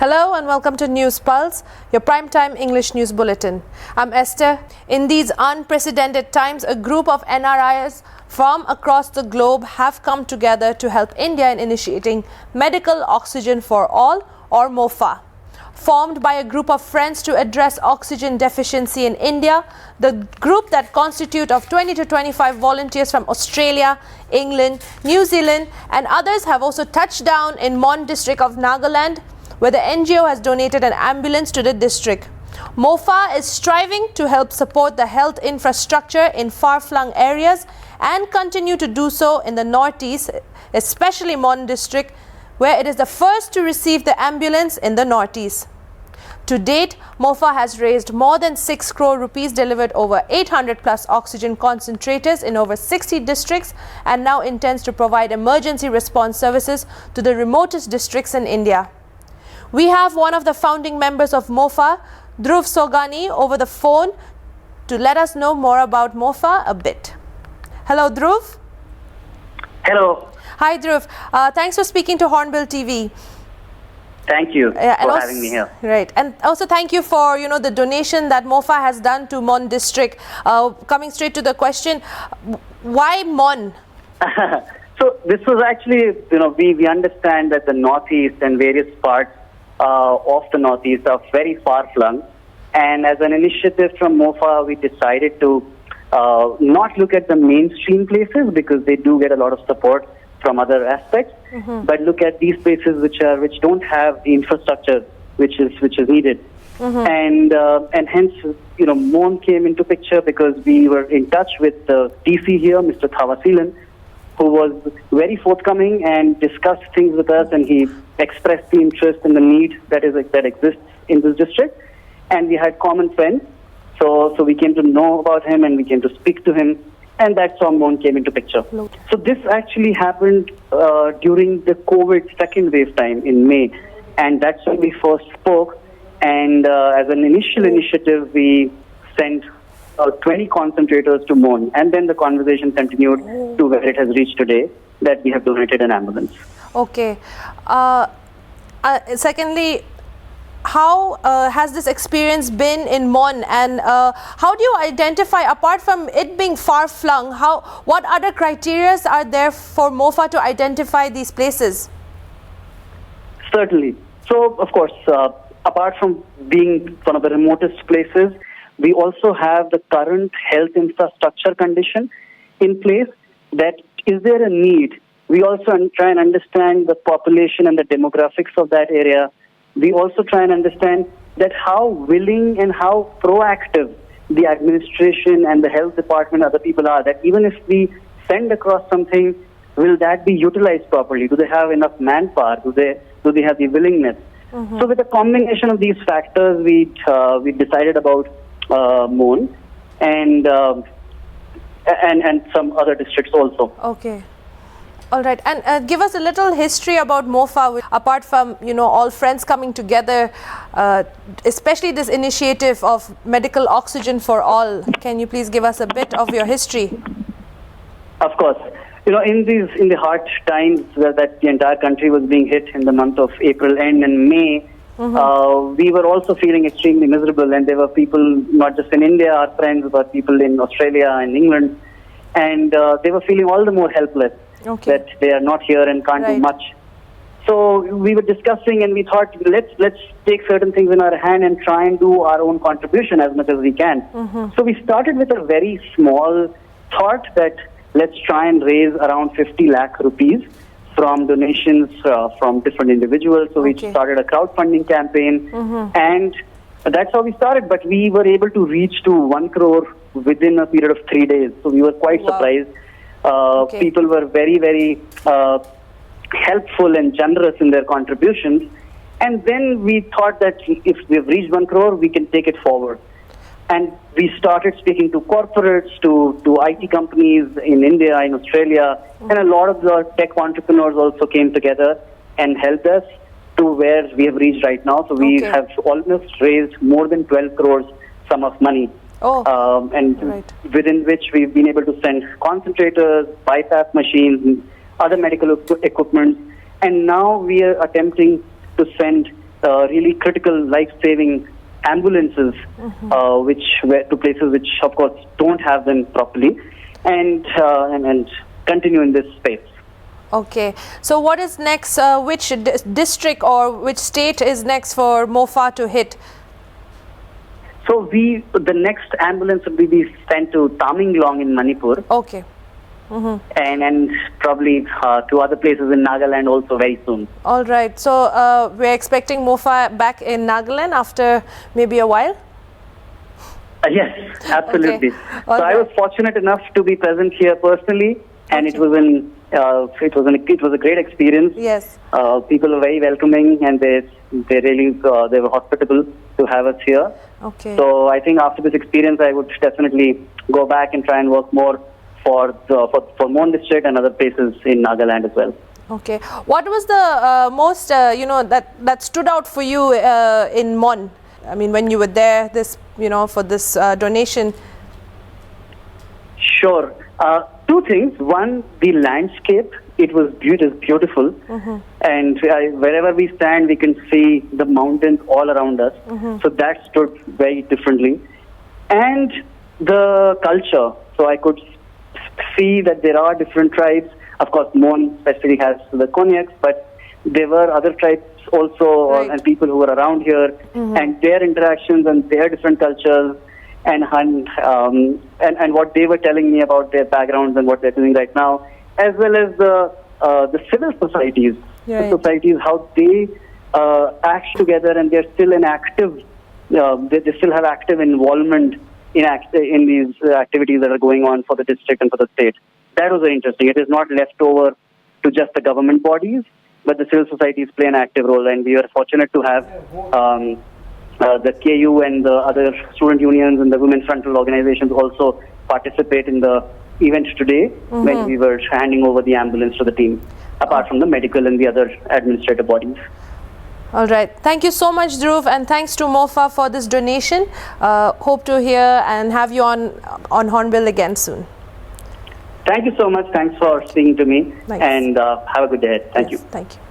Hello and welcome to News Pulse, your primetime English news bulletin. I'm Esther. In these unprecedented times, a group of NRI'S from across the globe have come together to help India in initiating Medical Oxygen for All, or MoFA. Formed by a group of friends to address oxygen deficiency in India, the group that constitutes of 20 to 25 volunteers from Australia, England, New Zealand and others have also touched down in MON district of Nagaland, where the NGO has donated an ambulance to the district. MoFA is striving to help support the health infrastructure in far-flung areas and continue to do so in the northeast, especially MON district, where it is the first to receive the ambulance in the northeast. To date, MoFA has raised more than 6 crore rupees, delivered over 800 plus oxygen concentrators in over 60 districts, and now intends to provide emergency response services to the remotest districts in India. We have one of the founding members of MoFA, Dhruv Sogani, over the phone to let us know more about MoFA a bit. Hello, Dhruv. Hello. Hi, Dhruv. Thanks for speaking to Hornbill TV. Thank you for having me here. Right. And also thank you for, the donation that MoFA has done to MON district. Coming straight to the question, why MON? So this was actually, we understand that the Northeast and various parts of the Northeast are very far-flung. And as an initiative from MoFA, we decided to not look at the mainstream places because they do get a lot of support from other aspects, but look at these places which don't have the infrastructure which is needed. And hence, MON came into picture because we were in touch with the DC here, Mr. Thawasilan, who was very forthcoming and discussed things with us, and he expressed the interest and the need that exists in this district. And we had common friends, so we came to know about him and we came to speak to him, and that's how MON came into picture. So this actually happened during the COVID second wave time in May, and that's when we first spoke. And as an initial initiative, we sent 20 concentrators to MON, and then the conversation continued to where it has reached today, that we have donated an ambulance. Okay. Secondly, how has this experience been in MON, and how do you identify, apart from it being far-flung, what other criteria are there for MoFA to identify these places? Certainly. So, of course, apart from being one of the remotest places, we also have the current health infrastructure condition in place. That is there a need? We also try and understand the population and the demographics of that area. We also try and understand that how willing and how proactive the administration and the health department, other people are, that even if we send across something, will that be utilized properly? Do they have enough manpower? Do they have the willingness? So with a combination of these factors, we decided about MON and some other districts also. Okay. All right. And give us a little history about MoFA, apart from, all friends coming together, especially this initiative of Medical Oxygen for All. Can you please give us a bit of your history? Of course. In the hard times that the entire country was being hit in the month of April end and May, we were also feeling extremely miserable, and there were people not just in India, our friends, but people in Australia and England, and they were feeling all the more helpless that they are not here and can't do much. So we were discussing, and we thought, let's take certain things in our hand and try and do our own contribution as much as we can. So we started with a very small thought that let's try and raise around 50 lakh rupees from donations from different individuals. So we started a crowdfunding campaign, and that's how we started. But we were able to reach to 1 crore within a period of 3 days. So we were quite surprised. People were very, very helpful and generous in their contributions. And then we thought that if we've reached 1 crore, we can take it forward. And we started speaking to corporates, to IT companies in India, in Australia, and a lot of the tech entrepreneurs also came together and helped us to where we have reached right now. So we have almost raised more than 12 crores sum of money. Within which we've been able to send concentrators, BiPAP machines, other medical equipment, and now we are attempting to send really critical, life-saving ambulances, which were to places which, of course, don't have them properly, and continue in this space. Okay. So what is next? Which district or which state is next for MoFA to hit? So the next ambulance will be sent to Tamenglong in Manipur. Okay. And probably to other places in Nagaland also very soon. All right. So we're expecting MoFA back in Nagaland after maybe a while? Yes, absolutely. Okay. So I was fortunate enough to be present here personally, and it was a great experience. Yes. People were very welcoming, and they were hospitable to have us here. Okay. So I think after this experience, I would definitely go back and try and work more for MON district and other places in Nagaland as well. Okay. What was the most that stood out for you in MON? I mean, when you were there, for this donation. Sure. Two things. One, the landscape. It was beautiful, and wherever we stand, we can see the mountains all around us. So that stood very differently, and the culture. So I could see that there are different tribes. Of course, MON especially has the Konyaks, but there were other tribes also, right, and people who were around here, and their interactions and their different cultures, and what they were telling me about their backgrounds and what they're doing right now, as well as the civil societies, right, the societies, how they act together, and they're still an active. They still have active involvement in these activities that are going on for the district and for the state. That was very interesting. It is not left over to just the government bodies, but the civil societies play an active role, and we are fortunate to have the KU and the other student unions and the women's frontal organizations also participate in the event today when we were handing over the ambulance to the team, apart from the medical and the other administrative bodies. All right. Thank you so much, Dhruv, and thanks to MoFA for this donation. Hope to hear and have you on Hornbill again soon. Thank you so much. Thanks for speaking to me. Nice. And have a good day. Thank you. Thank you.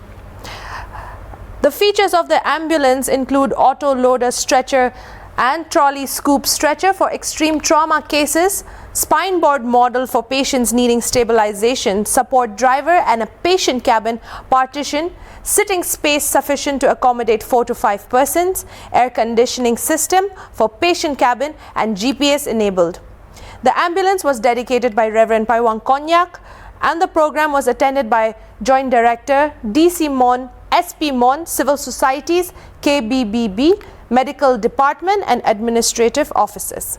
The features of the ambulance include auto loader stretcher and trolley scoop stretcher for extreme trauma cases, spine board model for patients needing stabilization, support driver and a patient cabin partition, sitting space sufficient to accommodate 4 to 5 persons, air conditioning system for patient cabin, and GPS enabled. The ambulance was dedicated by Reverend Paiwang Konyak, and the program was attended by Joint Director, DC MON, SP MON, Civil Societies, KBBB, Medical Department and Administrative Offices.